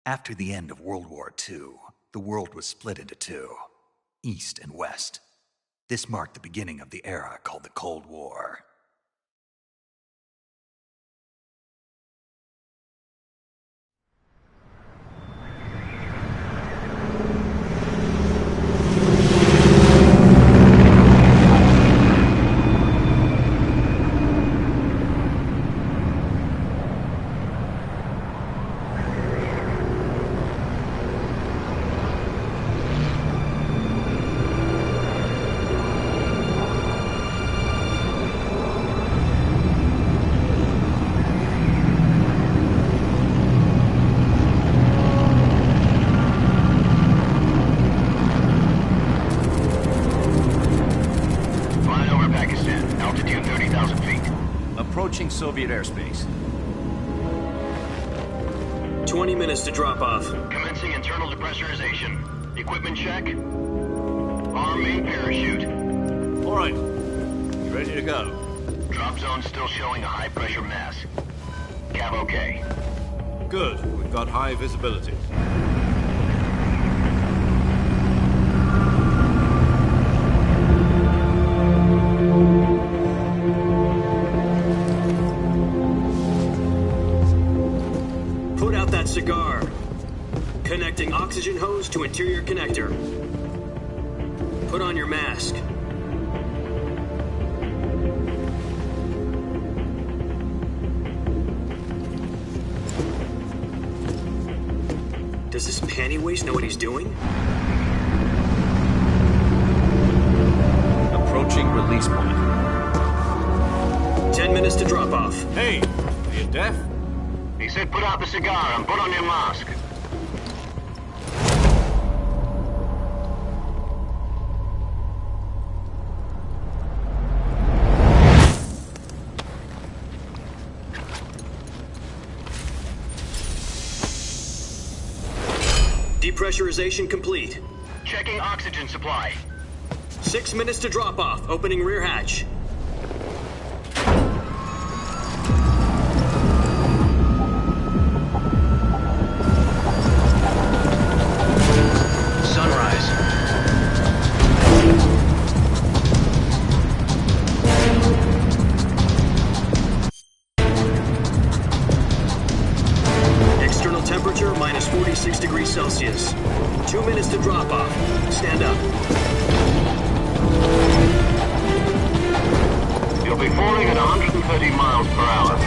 After the end of World War II, the world was split into two, East and West. This marked the beginning of the era called the Cold War. Soviet airspace. 20 minutes to drop off. Commencing internal depressurization. Equipment check. Arm main parachute. All right. You ready to go? Drop zone still showing a high pressure mass. Cav okay. Good. We've got high visibility. Cigar. Connecting oxygen hose to interior connector. Put on your mask. Does this panty waste know what he's doing? Approaching release point. 10 minutes to drop off. Hey, are you deaf? He said put out the cigar and put on your mask. Depressurization complete. Checking oxygen supply. 6 minutes to drop off. Opening rear hatch. Temperature minus 46 degrees Celsius. 2 minutes to drop off. Stand up. You'll be falling at 130 miles per hour.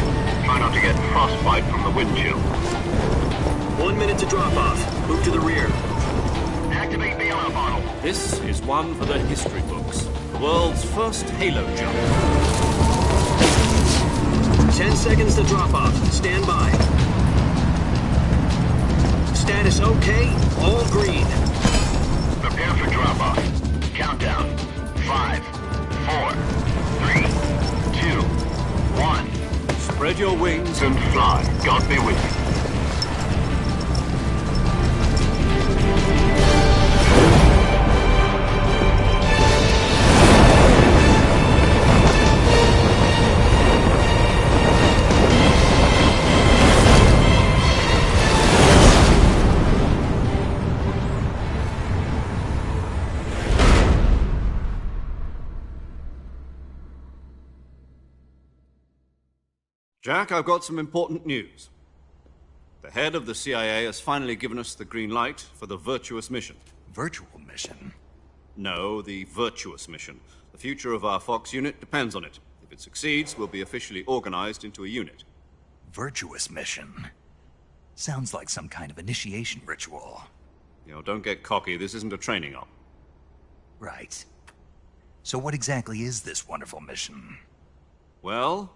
Try not to get frostbite from the wind chill. 1 minute to drop off. Move to the rear. Activate the alarm bottle. This is one for the history books. The world's first halo jump. 10 seconds to drop off. Stand by. Status okay, all green. Prepare for drop-off. Countdown. 5, 4, 3, 2, 1. Spread your wings and fly. God be with you. Jack, I've got some important news. The head of the CIA has finally given us the green light for the virtuous mission. Virtual mission? No, the virtuous mission. The future of our Fox unit depends on it. If it succeeds, we'll be officially organized into a unit. Virtuous mission? Sounds like some kind of initiation ritual. You know, don't get cocky. This isn't a training op. Right. So what exactly is this wonderful mission? Well,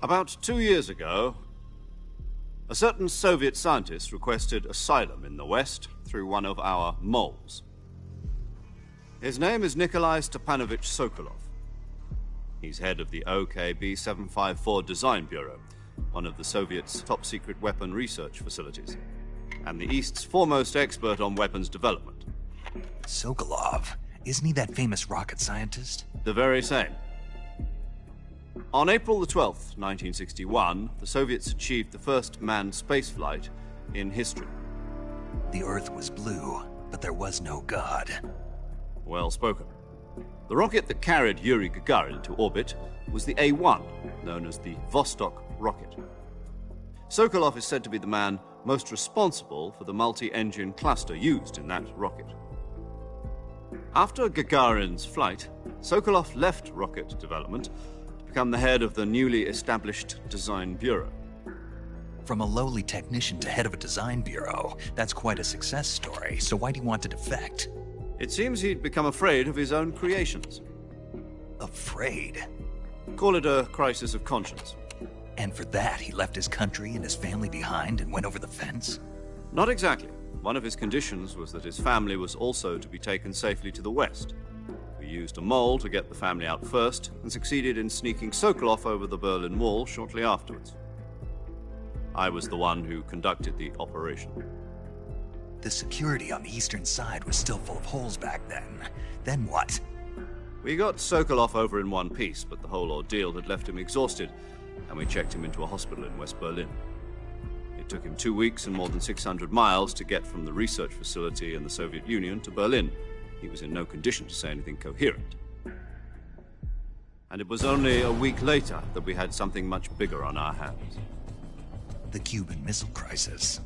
about 2 years ago, a certain Soviet scientist requested asylum in the West through one of our moles. His name is Nikolai Stepanovich Sokolov. He's head of the OKB 754 Design Bureau, one of the Soviets' top-secret weapon research facilities, and the East's foremost expert on weapons development. Sokolov? Isn't he that famous rocket scientist? The very same. On April the 12th, 1961, the Soviets achieved the first manned spaceflight in history. The Earth was blue, but there was no God. Well spoken. The rocket that carried Yuri Gagarin to orbit was the A-1, known as the Vostok rocket. Sokolov is said to be the man most responsible for the multi-engine cluster used in that rocket. After Gagarin's flight, Sokolov left rocket development to become the head of the newly established Design Bureau. From a lowly technician to head of a design bureau, that's quite a success story, so why'd he want to defect? It seems he'd become afraid of his own creations. Afraid? Call it a crisis of conscience. And for that, he left his country and his family behind and went over the fence? Not exactly. One of his conditions was that his family was also to be taken safely to the west. We used a mole to get the family out first and succeeded in sneaking Sokolov over the Berlin Wall shortly afterwards. I was the one who conducted the operation. The security on the eastern side was still full of holes back then. Then what? We got Sokolov over in one piece, but the whole ordeal had left him exhausted, and we checked him into a hospital in West Berlin. It took him 2 weeks and more than 600 miles to get from the research facility in the Soviet Union to Berlin. He was in no condition to say anything coherent. And it was only a week later that we had something much bigger on our hands. The Cuban Missile Crisis.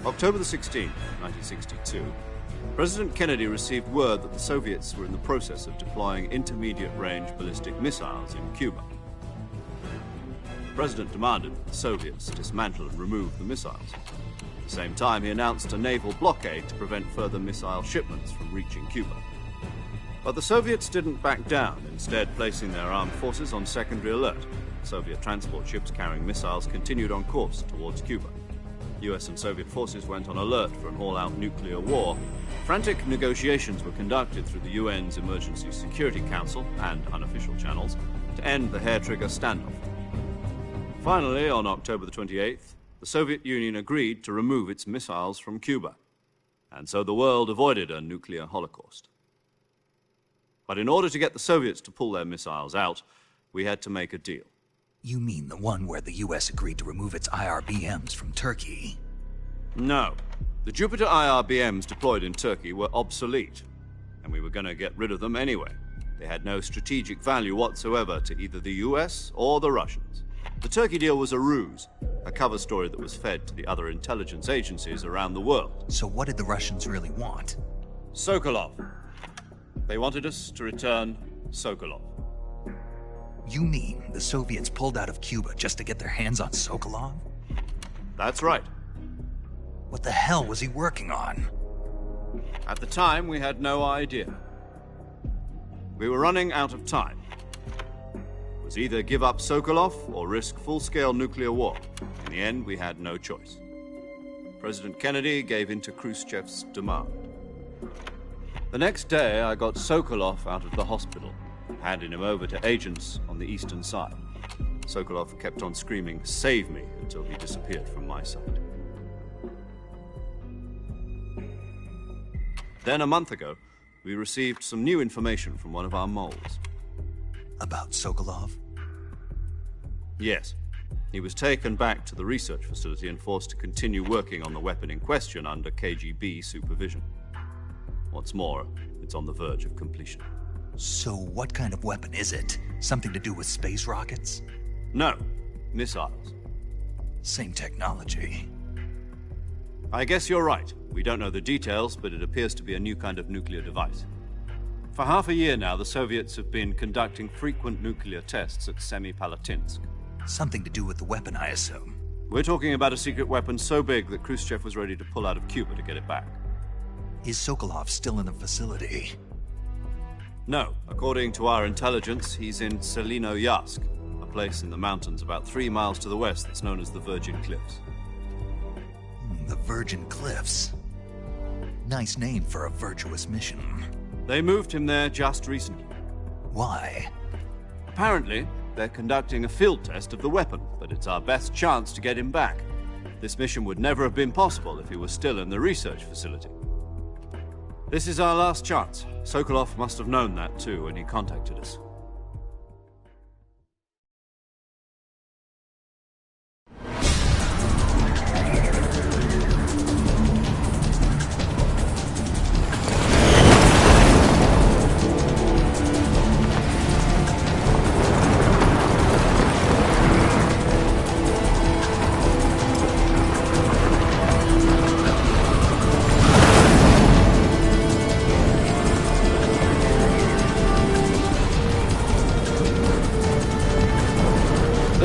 October the 16th, 1962, President Kennedy received word that the Soviets were in the process of deploying intermediate-range ballistic missiles in Cuba. The President demanded that the Soviets dismantle and remove the missiles. At the same time, he announced a naval blockade to prevent further missile shipments from reaching Cuba. But the Soviets didn't back down, instead placing their armed forces on secondary alert. Soviet transport ships carrying missiles continued on course towards Cuba. US and Soviet forces went on alert for an all-out nuclear war. Frantic negotiations were conducted through the UN's Emergency Security Council and unofficial channels to end the hair-trigger standoff. Finally, on October the 28th, the Soviet Union agreed to remove its missiles from Cuba, and so the world avoided a nuclear holocaust. But in order to get the Soviets to pull their missiles out, we had to make a deal. You mean the one where the US agreed to remove its IRBMs from Turkey? No. The Jupiter IRBMs deployed in Turkey were obsolete, and we were going to get rid of them anyway. They had no strategic value whatsoever to either the US or the Russians. The Turkey deal was a ruse, a cover story that was fed to the other intelligence agencies around the world. So what did the Russians really want? Sokolov. They wanted us to return Sokolov. You mean the Soviets pulled out of Cuba just to get their hands on Sokolov? That's right. What the hell was he working on? At the time, we had no idea. We were running out of time. It was either give up Sokolov or risk full-scale nuclear war. In the end, we had no choice. President Kennedy gave in to Khrushchev's demand. The next day, I got Sokolov out of the hospital, handing him over to agents on the eastern side. Sokolov kept on screaming, "Save me," until he disappeared from my sight. Then, a month ago, we received some new information from one of our moles. About Sokolov? Yes. He was taken back to the research facility and forced to continue working on the weapon in question under KGB supervision. What's more, it's on the verge of completion. So what kind of weapon is it? Something to do with space rockets? No, missiles. Same technology. I guess you're right. We don't know the details, but it appears to be a new kind of nuclear device. For half a year now, the Soviets have been conducting frequent nuclear tests at Semipalatinsk. Something to do with the weapon, I assume. We're talking about a secret weapon so big that Khrushchev was ready to pull out of Cuba to get it back. Is Sokolov still in the facility? No. According to our intelligence, he's in Selinoyarsk, a place in the mountains about 3 miles to the west that's known as the Virgin Cliffs. The Virgin Cliffs. Nice name for a virtuous mission. They moved him there just recently. Why? Apparently, they're conducting a field test of the weapon, but it's our best chance to get him back. This mission would never have been possible if he was still in the research facility. This is our last chance. Sokolov must have known that too when he contacted us.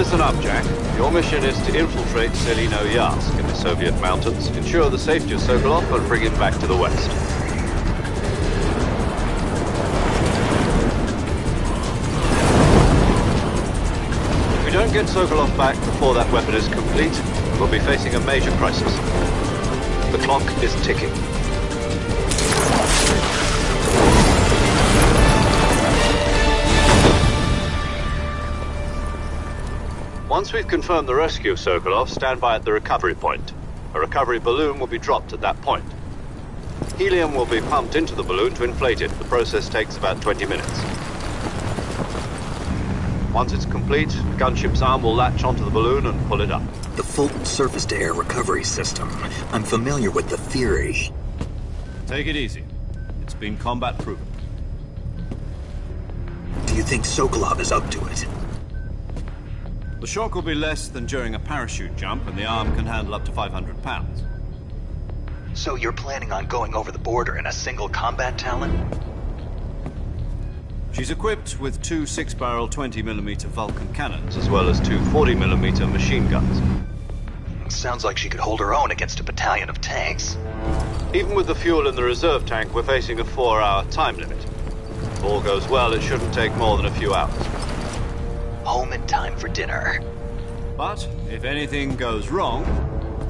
Listen up, Jack. Your mission is to infiltrate Selino-Yarsk in the Soviet mountains, ensure the safety of Sokolov, and bring him back to the West. If we don't get Sokolov back before that weapon is complete, we'll be facing a major crisis. The clock is ticking. Once we've confirmed the rescue of Sokolov, stand by at the recovery point. A recovery balloon will be dropped at that point. Helium will be pumped into the balloon to inflate it. The process takes about 20 minutes. Once it's complete, the gunship's arm will latch onto the balloon and pull it up. The Fulton surface-to-air recovery system. I'm familiar with the theory. Take it easy. It's been combat-proven. Do you think Sokolov is up to it? The shock will be less than during a parachute jump, and the arm can handle up to 500 pounds. So you're planning on going over the border in a single combat Talon? She's equipped with two 6-barrel 20mm Vulcan cannons, as well as two 40mm machine guns. Sounds like she could hold her own against a battalion of tanks. Even with the fuel in the reserve tank, we're facing a 4-hour time limit. If all goes well, it shouldn't take more than a few hours. Home in time for dinner. But if anything goes wrong,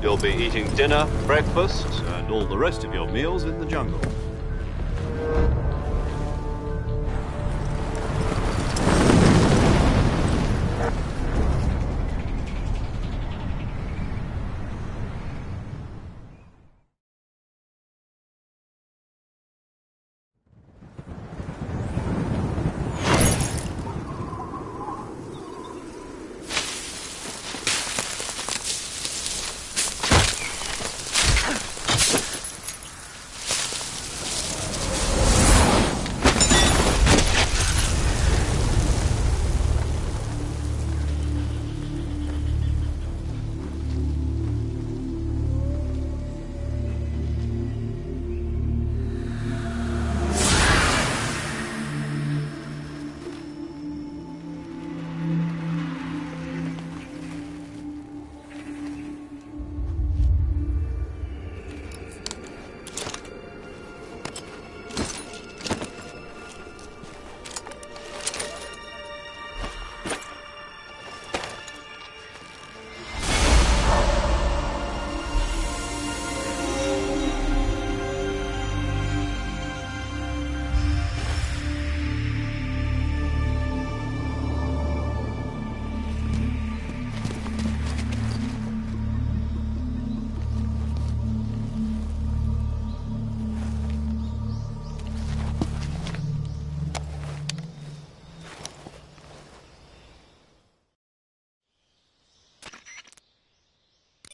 you'll be eating dinner, breakfast, and all the rest of your meals in the jungle.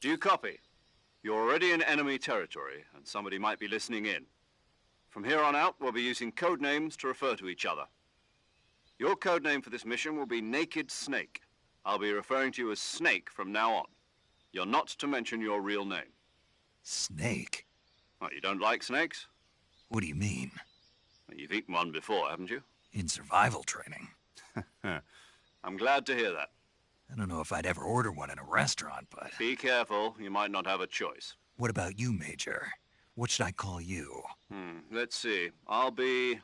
Do you copy? You're already in enemy territory, and somebody might be listening in. From here on out, we'll be using code names to refer to each other. Your code name for this mission will be Naked Snake. I'll be referring to you as Snake from now on. You're not to mention your real name. Snake? What, you don't like snakes? What do you mean? Well, you've eaten one before, haven't you? In survival training. I'm glad to hear that. I don't know if I'd ever order one in a restaurant, but... Be careful, you might not have a choice. What about you, Major? What should I call you? Let's see. I'll be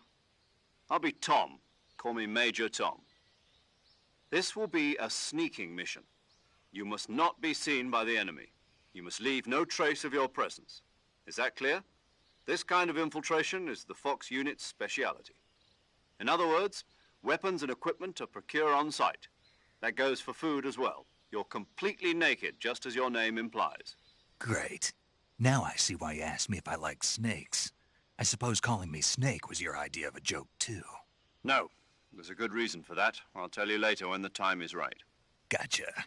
Tom. Call me Major Tom. This will be a sneaking mission. You must not be seen by the enemy. You must leave no trace of your presence. Is that clear? This kind of infiltration is the Fox unit's speciality. In other words, weapons and equipment are procured on site. That goes for food as well. You're completely naked, just as your name implies. Great. Now I see why you asked me if I like snakes. I suppose calling me Snake was your idea of a joke, too. No. There's a good reason for that. I'll tell you later when the time is right. Gotcha.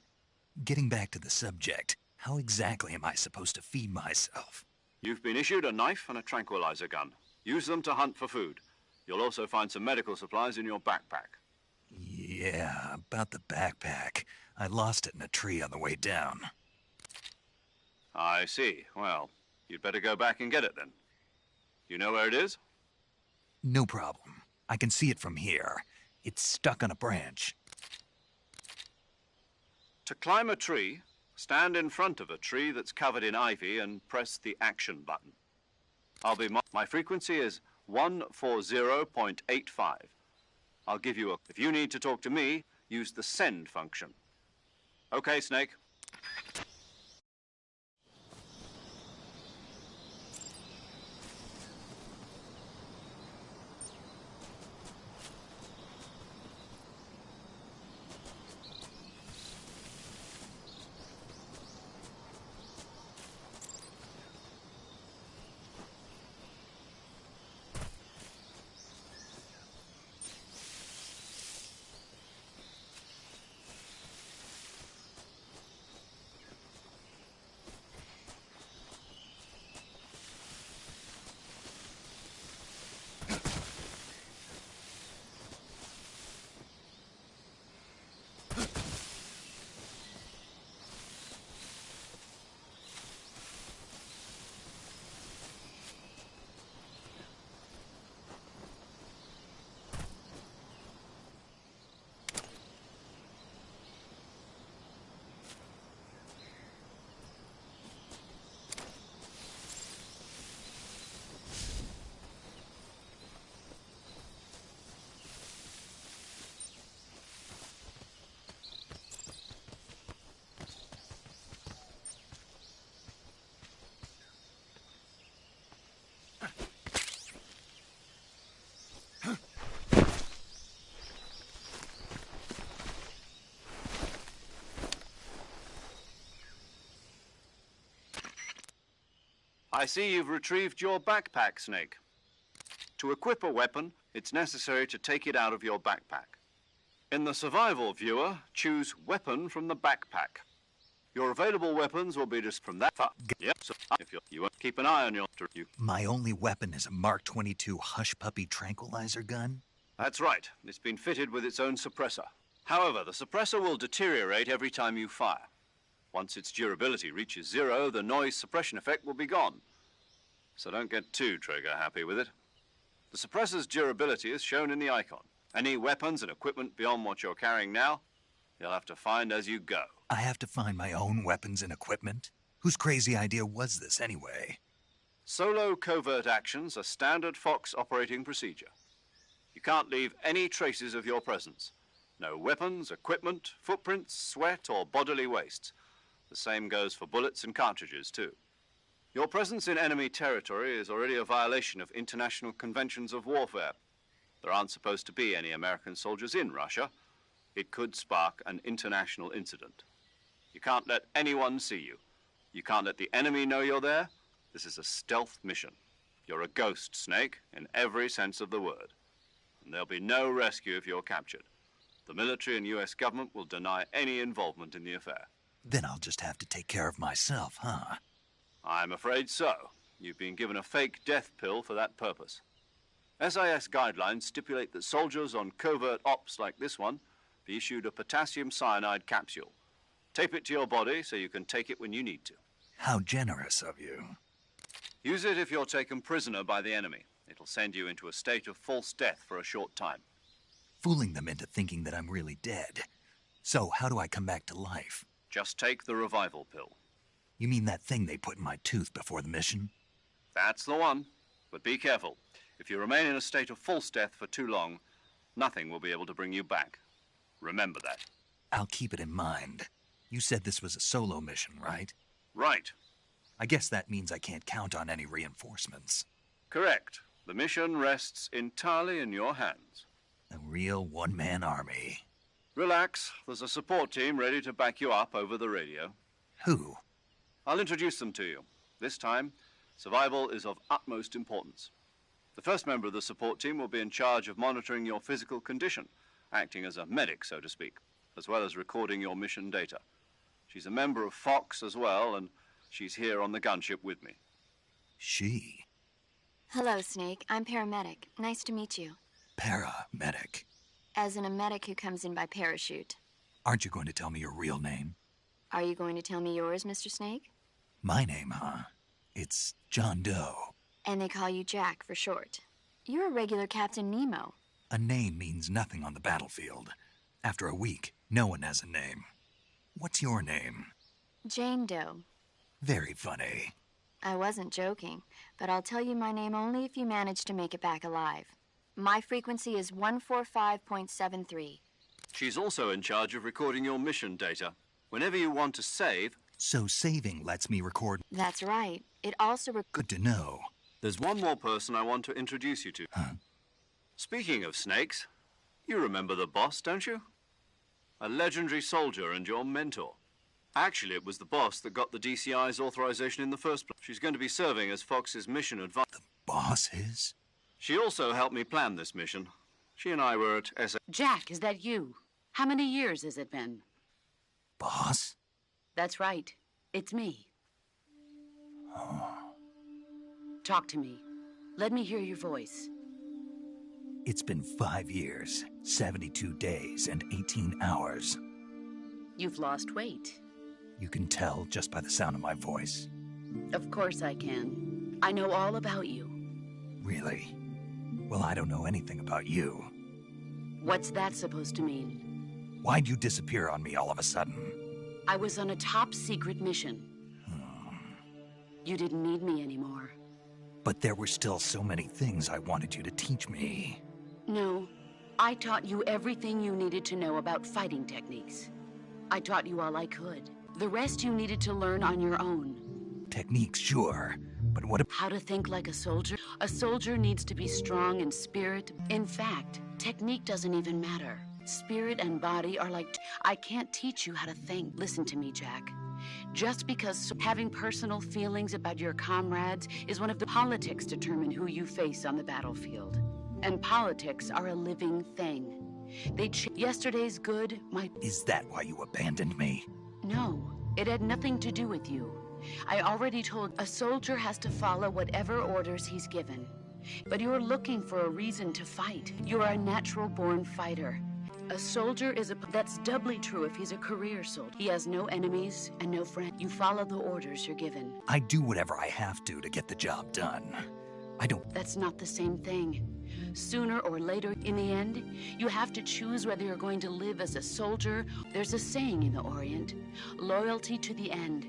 Getting back to the subject, how exactly am I supposed to feed myself? You've been issued a knife and a tranquilizer gun. Use them to hunt for food. You'll also find some medical supplies in your backpack. Yeah, about the backpack. I lost it in a tree on the way down. I see. Well, you'd better go back and get it then. You know where it is? No problem. I can see it from here. It's stuck on a branch. To climb a tree, stand in front of a tree that's covered in ivy and press the action button. My frequency is 140.85. I'll give you a... If you need to talk to me, use the send function. Okay, Snake. I see you've retrieved your backpack, Snake. To equip a weapon, it's necessary to take it out of your backpack. In the survival viewer, choose weapon from the backpack. Your available weapons will be just from that far. Yep, so if you keep an eye on your... My only weapon is a Mark 22 Hush Puppy tranquilizer gun? That's right. It's been fitted with its own suppressor. However, the suppressor will deteriorate every time you fire. Once its durability reaches 0, the noise suppression effect will be gone. So don't get too trigger-happy with it. The suppressor's durability is shown in the icon. Any weapons and equipment beyond what you're carrying now, you'll have to find as you go. I have to find my own weapons and equipment? Whose crazy idea was this, anyway? Solo covert actions are standard Fox operating procedure. You can't leave any traces of your presence. No weapons, equipment, footprints, sweat, or bodily wastes. The same goes for bullets and cartridges, too. Your presence in enemy territory is already a violation of international conventions of warfare. There aren't supposed to be any American soldiers in Russia. It could spark an international incident. You can't let anyone see you. You can't let the enemy know you're there. This is a stealth mission. You're a ghost, Snake, in every sense of the word. And there'll be no rescue if you're captured. The military and U.S. government will deny any involvement in the affair. Then I'll just have to take care of myself, huh? I'm afraid so. You've been given a fake death pill for that purpose. SIS guidelines stipulate that soldiers on covert ops like this one be issued a potassium cyanide capsule. Tape it to your body so you can take it when you need to. How generous of you. Use it if you're taken prisoner by the enemy. It'll send you into a state of false death for a short time. Fooling them into thinking that I'm really dead. So how do I come back to life? Just take the revival pill. You mean that thing they put in my tooth before the mission? That's the one. But be careful. If you remain in a state of false death for too long, nothing will be able to bring you back. Remember that. I'll keep it in mind. You said this was a solo mission, right? Right. I guess that means I can't count on any reinforcements. Correct. The mission rests entirely in your hands. A real one-man army. Relax. There's a support team ready to back you up over the radio. Who? I'll introduce them to you. This time, survival is of utmost importance. The first member of the support team will be in charge of monitoring your physical condition, acting as a medic, so to speak, as well as recording your mission data. She's a member of Fox as well, and she's here on the gunship with me. She? Hello, Snake. I'm paramedic. Nice to meet you. Paramedic. As in a medic who comes in by parachute. Aren't you going to tell me your real name? Are you going to tell me yours, Mr. Snake? My name, huh? It's John Doe. And they call you Jack for short. You're a regular Captain Nemo. A name means nothing on the battlefield. After a week, no one has a name. What's your name? Jane Doe. Very funny. I wasn't joking, but I'll tell you my name only if you manage to make it back alive. My frequency is 145.73. She's also in charge of recording your mission data. Whenever you want to save... So saving lets me record... That's right. It also... Good to know. There's one more person I want to introduce you to. Huh? Speaking of snakes, you remember the boss, don't you? A legendary soldier and your mentor. Actually, it was the boss that got the DCI's authorization in the first place. She's going to be serving as Fox's mission advisor. The boss is? She also helped me plan this mission. She and I were at SA... Jack, is that you? How many years has it been? Boss? That's right. It's me. Talk to me. Let me hear your voice. It's been 5 years, 72 days, and 18 hours. You've lost weight. You can tell just by the sound of my voice. Of course I can. I know all about you. Really? Well, I don't know anything about you. What's that supposed to mean? Why'd you disappear on me all of a sudden? I was on a top-secret mission. You didn't need me anymore. But there were still so many things I wanted you to teach me. No, I taught you everything you needed to know about fighting techniques. I taught you all I could. The rest you needed to learn on your own. Techniques, sure. But what How to think like a soldier? A soldier needs to be strong in spirit. In fact, technique doesn't even matter. Spirit and body are like... I can't teach you how to think. Listen to me, Jack. Just because having personal feelings about your comrades is one of the politics determine who you face on the battlefield. And politics are a living thing. Yesterday's good might... Is that why you abandoned me? No, it had nothing to do with you. I already told a soldier has to follow whatever orders he's given. But you're looking for a reason to fight. You're a natural-born fighter. A soldier is that's doubly true if he's a career soldier. He has no enemies and no friends. You follow the orders you're given. I do whatever I have to get the job done. I don't... That's not the same thing. Sooner or later, in the end, you have to choose whether you're going to live as a soldier. There's a saying in the Orient, loyalty to the end.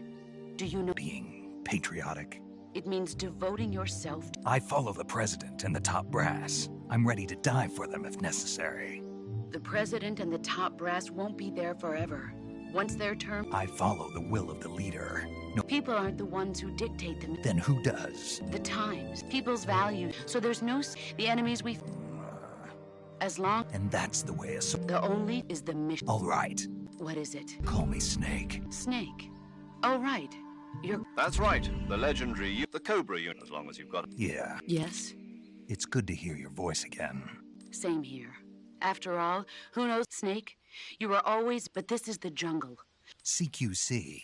Do you know... Being patriotic? It means devoting yourself to... I follow the president and the top brass. I'm ready to die for them if necessary. The president and the top brass won't be there forever. Once their term... I follow the will of the leader. No... People aren't the ones who dictate them. Then who does? The times, people's values. So there's no... The enemies we... As long... And that's the way a... The only is the mission. All right. What is it? Call me Snake. Snake. Oh, right. You're... That's right. The legendary... The Cobra unit, as long as you've got it. Yeah. Yes? It's good to hear your voice again. Same here. After all, who knows, Snake? You were always... But this is the jungle. CQC.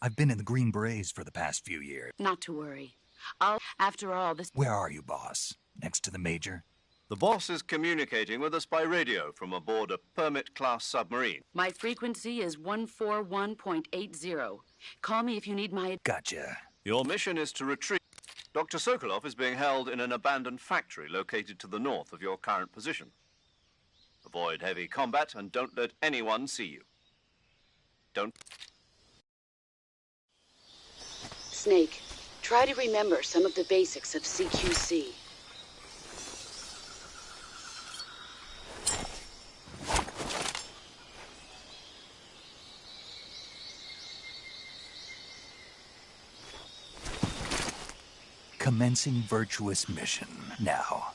I've been in the Green Berets for the past few years. Not to worry. After all, this... Where are you, boss? Next to the Major? The boss is communicating with us by radio from aboard a Permit-class submarine. My frequency is 141.80. Call me if you need my... Gotcha. Your mission is to retrieve... Dr. Sokolov is being held in an abandoned factory located to the north of your current position. Avoid heavy combat and don't let anyone see you. Don't... Snake, try to remember some of the basics of CQC. Commencing virtuous mission now.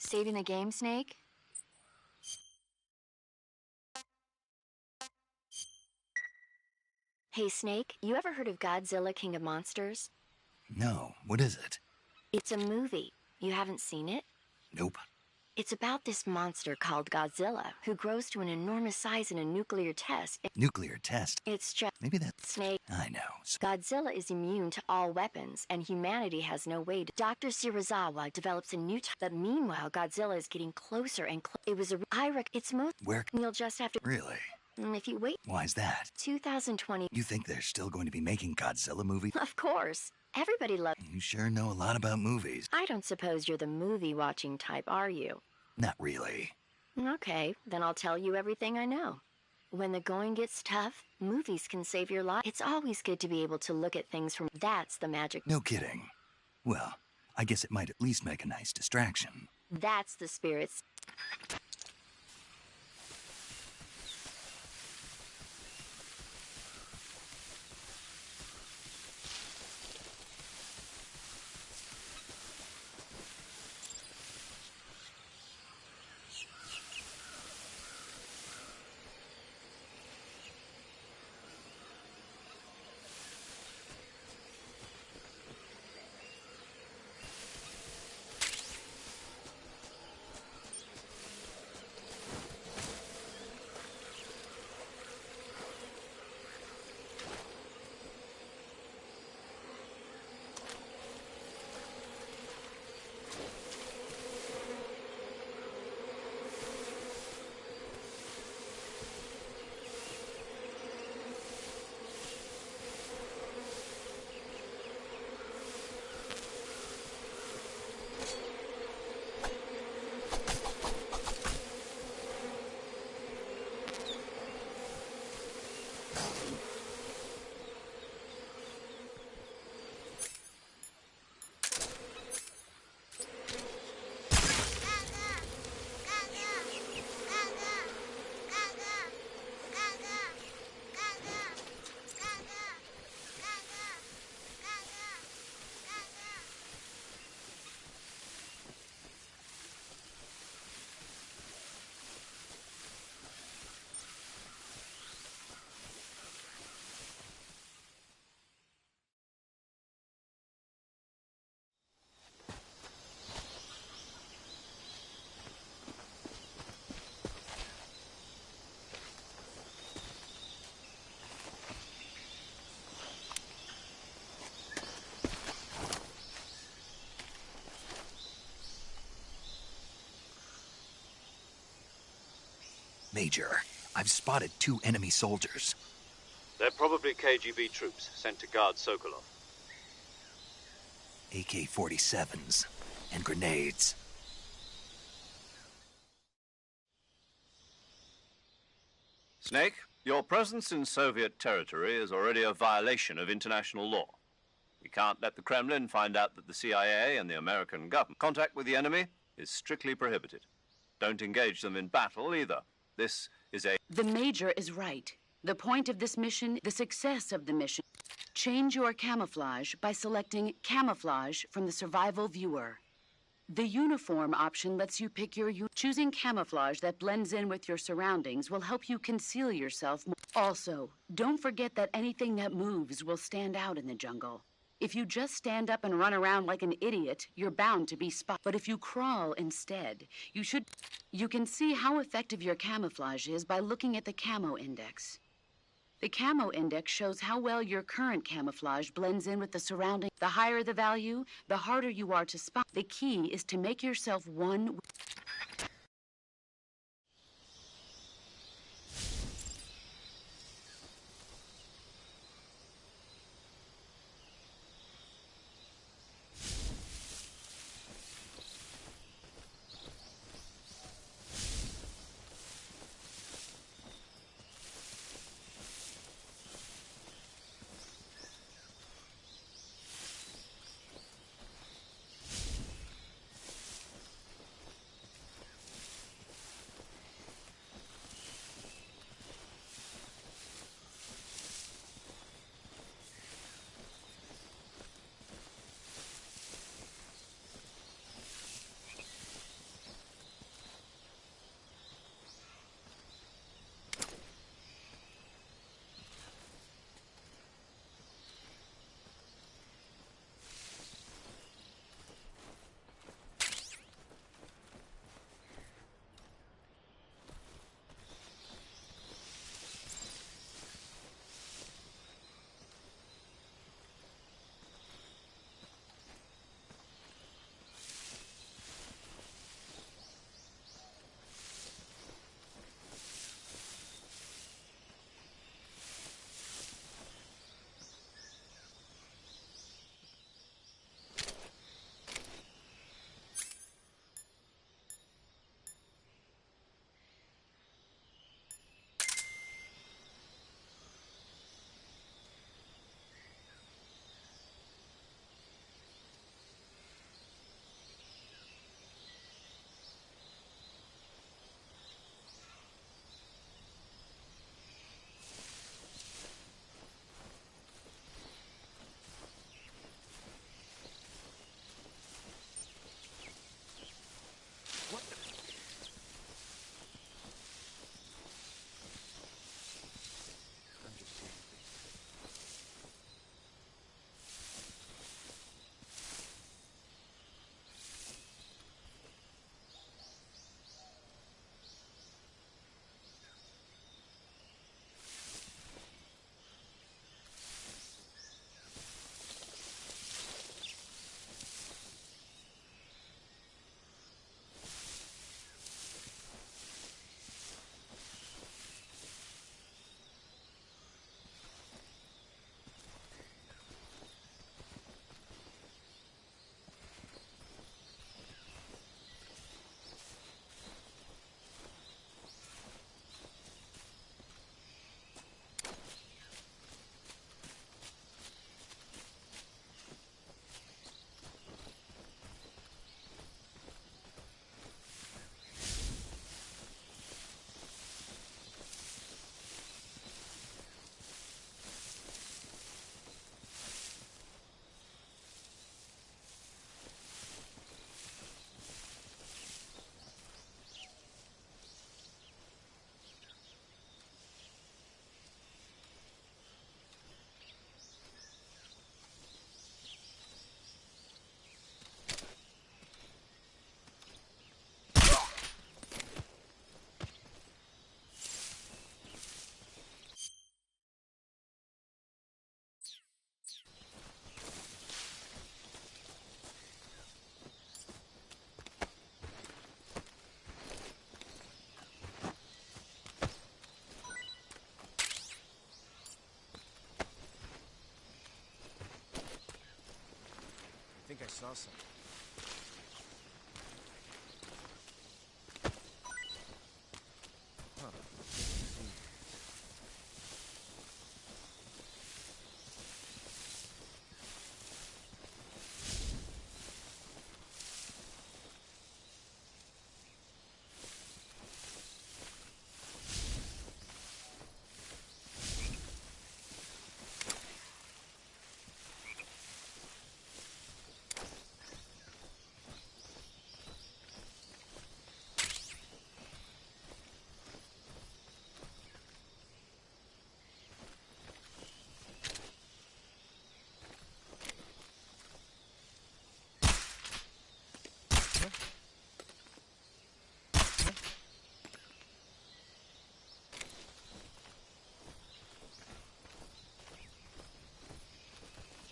Saving the game, Snake? Hey, Snake, you ever heard of Godzilla, King of Monsters? No, what is it? It's a movie. You haven't seen it? Nope. It's about this monster called Godzilla, who grows to an enormous size in a nuclear test. Nuclear test? It's just... Maybe that's... Snake. I know. Godzilla is immune to all weapons, and humanity has no way to... Dr. Shirazawa develops a new type, but meanwhile, Godzilla is getting closer and closer. It was a... it's most... Where... You'll just have to... Really? If you wait... Why's that? 2020... You think they're still going to be making Godzilla movies? Of course. Everybody loves... You sure know a lot about movies. I don't suppose you're the movie-watching type, are you? Not really. Okay, then I'll tell you everything I know. When the going gets tough, movies can save your life. It's always good to be able to look at things from... That's the magic... No kidding. Well, I guess it might at least make a nice distraction. That's the spirits... Major, I've spotted 2 enemy soldiers. They're probably KGB troops sent to guard Sokolov. AK-47s and grenades. Snake, your presence in Soviet territory is already a violation of international law. We can't let the Kremlin find out that the CIA and the American government contact with the enemy is strictly prohibited. Don't engage them in battle either. This is a... The Major is right. The point of this mission, the success of the mission. Change your camouflage by selecting Camouflage from the Survival Viewer. The uniform option lets you pick your... Choosing camouflage that blends in with your surroundings will help you conceal yourself. Also, don't forget that anything that moves will stand out in the jungle. If you just stand up and run around like an idiot, you're bound to be spotted. But if you crawl instead, you can see how effective your camouflage is by looking at the camo index. The camo index shows how well your current camouflage blends in with the surrounding. The higher the value, the harder you are to spot. The key is to make yourself one. think I saw something. Huh.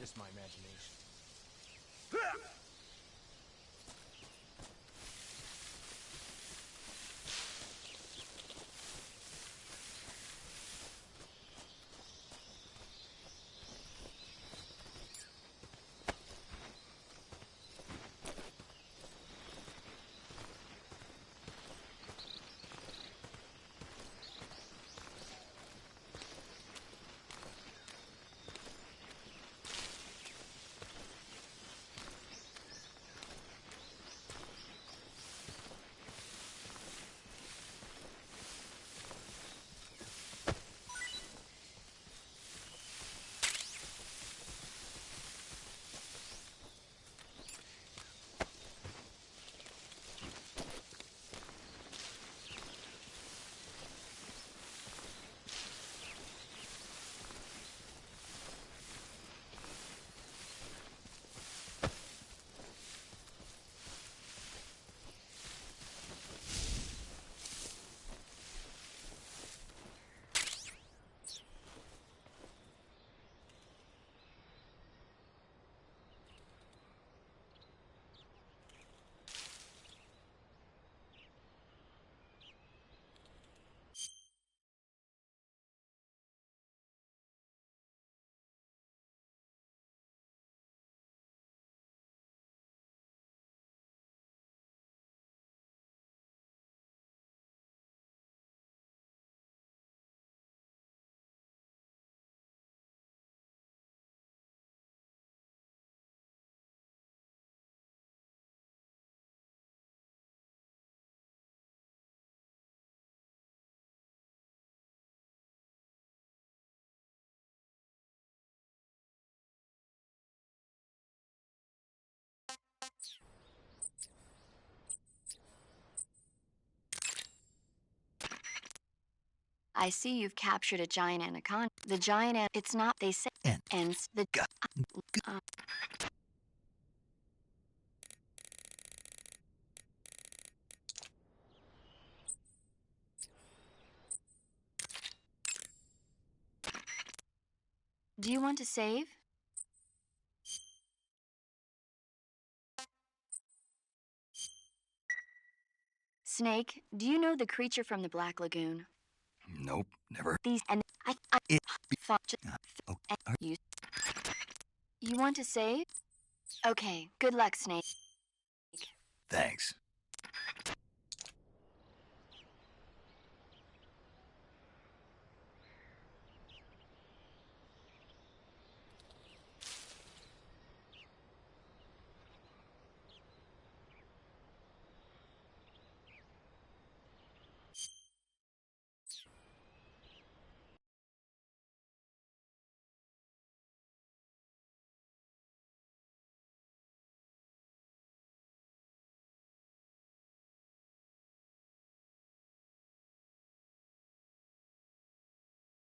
Just my imagination. I see you've captured a giant anaconda. The giant it's not, they say, ends the uh, do you want to save? Snake, do you know the creature from the Black Lagoon? Nope, never. These and I It thought okay. you want to save? Okay, good luck, Snake. Thanks.